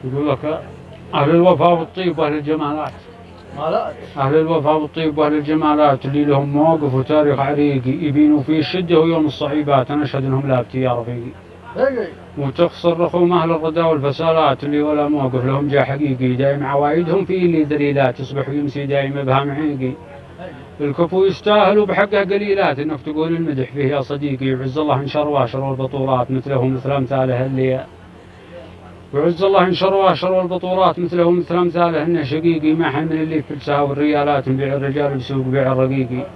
يقول لك أهل الوفاء والطيب وأهل الجمالات. أهل الوفاء والطيب وأهل الجمالات اللي لهم مواقف وتاريخ عريقي يبينوا فيه الشدة ويوم الصعيبات، أنا أشهد إنهم لابتي يا رفيقي. وتخسر رخوم أهل الردى والفسالات اللي ولا موقف لهم جا حقيقي، دايم عوايدهم فيه اللي دليلات، يصبح ويمسي دايم بها عيقي. الكفو يستاهلوا بحقه قليلات، انك تقول المدح فيه يا صديقي. يعز الله انشر واشر والبطولات مثله مثل امثاله اللي وعز الله انشر واشر والبطولات مثله مثل امثاله انه شقيقي. ما حل من اللي في السها والريالات، نبيع الرجال بسوق بيع الرقيقي.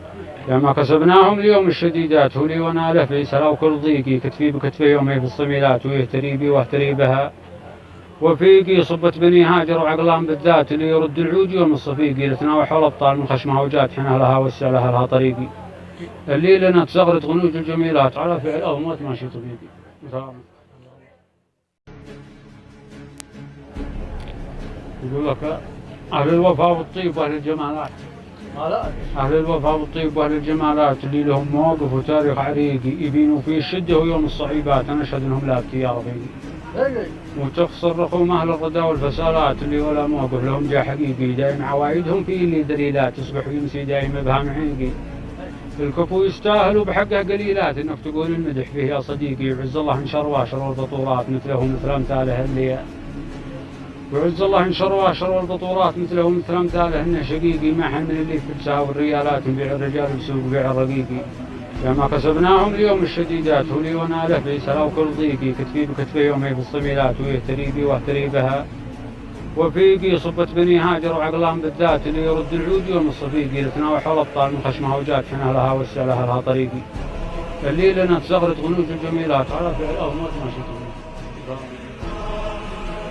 يا ما كسبناهم اليوم الشديدات، هو لي وانا له في سلا وكل ضيقي. كتفي بكتفي يومي في الصميلات، ويهتري بي واهتري بها. وفيقي صبت بني هاجر وعقلان بالذات، اللي يرد العود يوم الصفيقي. لتناوح الابطال من خشمها وجات حنا لها وسع لها طريقي. اللي لنا تزغرت غنوج الجميلات، على فعل أومات ماشي طبيقي. يقول لك أهل الوفاء والطيب وأهل الجمالات. أهل الوفاء والطيب وأهل الجمالات اللي لهم مواقف وتاريخ عريقي يبينوا فيه الشدة ويوم الصعيبات، أنا أشهد إنهم لابتي يا رفيقي. وتخسر رخوم أهل الردى والفسالات اللي ولا موقف لهم جا حقيقي، دايم عوايدهم فيه اللي دليلات، يصبح ويمسي دايم بها معيقي. الكفو يستاهلوا بحقه قليلات، انك تقول المدح فيه يا صديقي. يعز الله انشر واشر والبطولات مثله مثل امثاله اللي وعز الله انشر واشر والبطولات مثله مثل امثاله انه شقيقي. ما حل من اللي في السها والريالات، نبيع الرجال بسوق بيع الرقيقي. يا ما كسبناهم اليوم الشديدات، هو لي وانا له في سلا وكل ضيقي. كتفي بكتفي يومي في الصميلات، ويهتري بي واهتري بها. وفيقي صبت بني هاجر وعقلان بالذات، اللي يرد العود يوم الصفيقي. لتناوح الابطال من خشمها وجات حنا لها وسع لها طريقي. اللي لنا تزغرت غنوج الجميلات، على فعل أومات ماشي طبيعي.